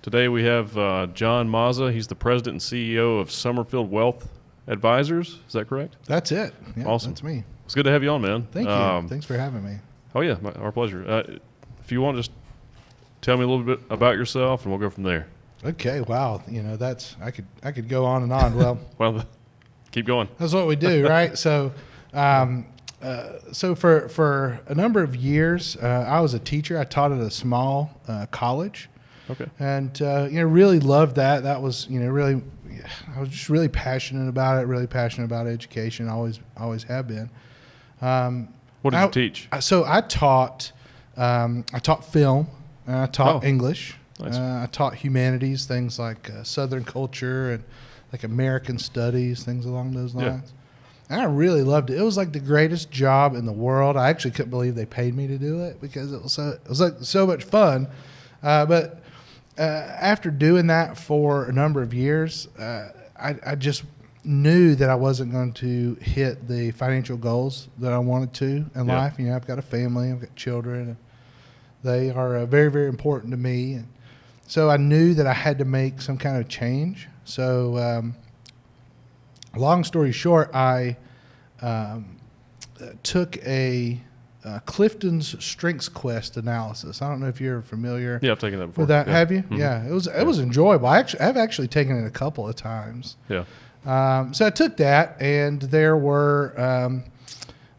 Today we have John Mazza. He's the president and CEO of Summerfield Wealth Advisors. Is that correct? That's it. Yeah, awesome. That's me. It's good to have you on, man. Thank you. Thanks for having me. Oh, yeah, our pleasure. If you want, just tell me a little bit about yourself, and we'll go from there. Okay. Wow. I could go on and on. Well, Well, keep going. that's what we do, right? So for a number of years, I was a teacher. I taught at a small college. Okay. And, really loved that. That was, really, I was just really passionate about it, really passionate about education. Always have been. What did you teach? So I taught film, and I taught English. Nice. I taught humanities, things like Southern culture and like American studies, things along those lines. Yeah. And I really loved it. It was like the greatest job in the world. I actually couldn't believe they paid me to do it because it was like so much fun. But after doing that for a number of years, I just knew that I wasn't going to hit the financial goals that I wanted to in life. I've got a family, I've got children, and they are very, very important to me. And so I knew that I had to make some kind of change. So long story short, I took a Clifton's Strengths Quest analysis. I don't know if you're familiar. Yeah, I've taken that before. With that, yeah. have you? Mm-hmm. Yeah, it was enjoyable. I've actually taken it a couple of times. Yeah. So I took that, and there were.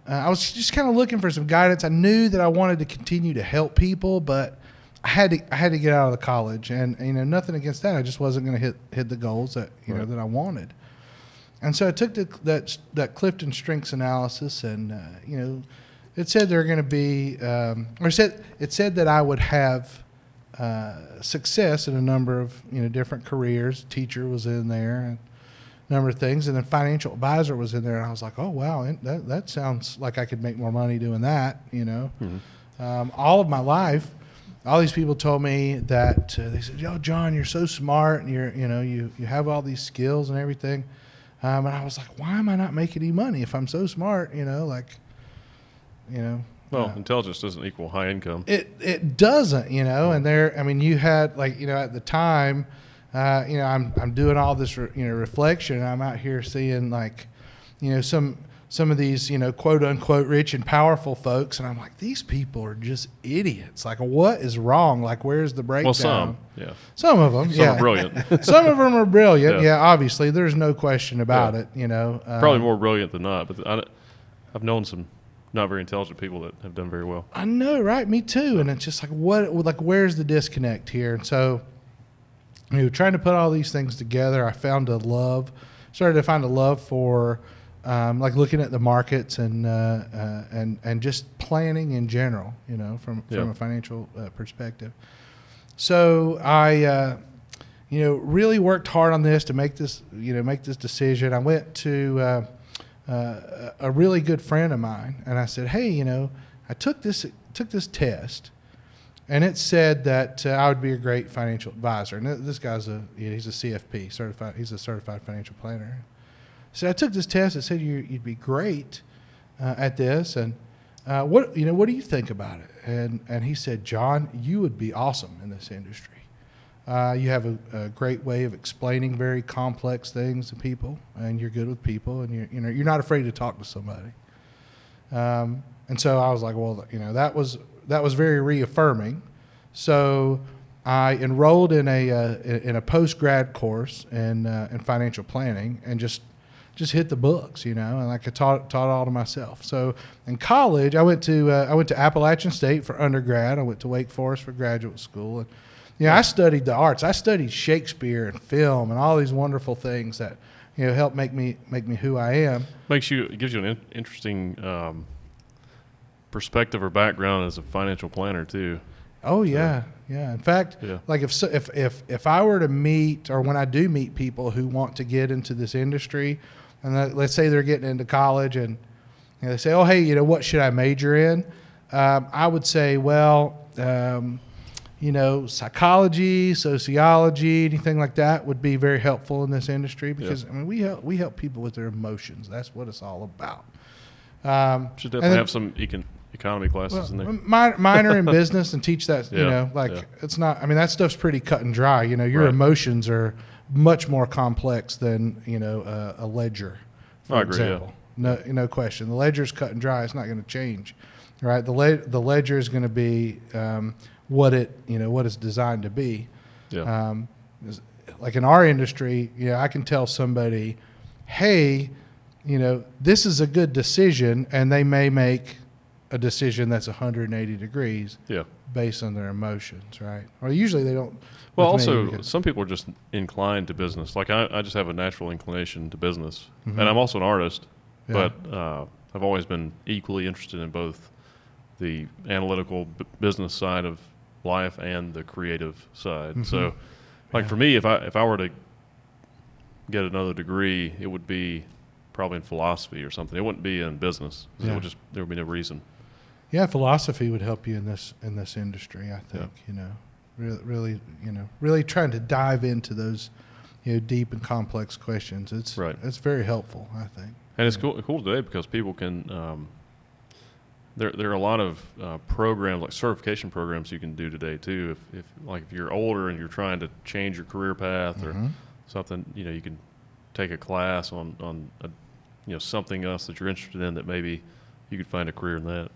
I was just kind of looking for some guidance. I knew that I wanted to continue to help people, but I had to get out of the college, and nothing against that. I just wasn't going to hit the goals that that I wanted. And so I took that Clifton Strengths analysis, and it said there are going to be, it said that I would have success in a number of different careers. Teacher was in there, and a number of things, and then financial advisor was in there. And I was like, oh wow, that sounds like I could make more money doing that. Mm-hmm. All of my life, all these people told me that they said, "Yo, John, you're so smart, and you have all these skills and everything." And I was like, why am I not making any money if I'm so smart? Well, intelligence doesn't equal high income. It doesn't, and you had at the time, I'm doing all this, reflection. And I'm out here seeing some of these, quote unquote rich and powerful folks. And I'm like, these people are just idiots. Like, what is wrong? Like, where's the breakdown? Well, some, yeah. Some of them, some are brilliant. Some of them are brilliant. Yeah, obviously. There's no question about it, Probably more brilliant than not, but I've known some not very intelligent people that have done very well. I know, right? Me too. And it's just where's the disconnect here? And so, trying to put all these things together, I started to find a love for looking at the markets and just planning in general, from a financial perspective. So I, really worked hard on this to make this decision. I went to a really good friend of mine, and I said, hey, I took this test, and it said that I would be a great financial advisor. And this guy's he's a CFP, certified. He's a certified financial planner. So I took this test. It said you'd be great at this, and what do you think about it? And he said, John, you would be awesome in this industry. You have a great way of explaining very complex things to people, and you're good with people, and you're not afraid to talk to somebody. And so I was like, well, that was very reaffirming. So I enrolled in a post-grad course in financial planning, and just hit the books, and I could taught it all to myself. So in college, I went to Appalachian State for undergrad. I went to Wake Forest for graduate school, and I studied the arts. I studied Shakespeare and film and all these wonderful things that helped make me who I am. It gives you an interesting perspective or background as a financial planner too. Oh yeah. In fact, like if I were to meet, or when I do meet people who want to get into this industry, and let's say they're getting into college, and they say, oh hey, what should I major in? I would say, well, psychology, sociology, anything like that would be very helpful in this industry, because we help people with their emotions. That's what it's all about. Should definitely have some economy classes in there. Minor in business and teach that, Yeah, it's not, I mean, that stuff's pretty cut and dry. Your Right. emotions are much more complex than, a ledger, for I agree, yeah. example. No question. The ledger's cut and dry. It's not going to change, right? The ledger is going to be what it's designed to be. Yeah. Like in our industry, I can tell somebody, hey, this is a good decision, and they may make a decision that's 180 degrees Yeah. based on their emotions, right? Or usually they don't. Well, with me, also, because- some people are just inclined to business. Like I just have a natural inclination to business, Mhm. and I'm also an artist. Yeah. But I've always been equally interested in both the analytical business side of life and the creative side. Mhm. So, like Yeah. for me, if I were to get another degree, it would be probably in philosophy or something. It wouldn't be in business. Yeah. There would be no reason. Yeah, philosophy would help you in this industry. I think really trying to dive into those deep and complex questions. It's Right. It's very helpful, I think. And it's cool today because people can. There are a lot of programs, like certification programs, you can do today too. If you're older and you're trying to change your career path or Mhm. something, you can take a class on something else that you're interested in that maybe you could find a career in that. But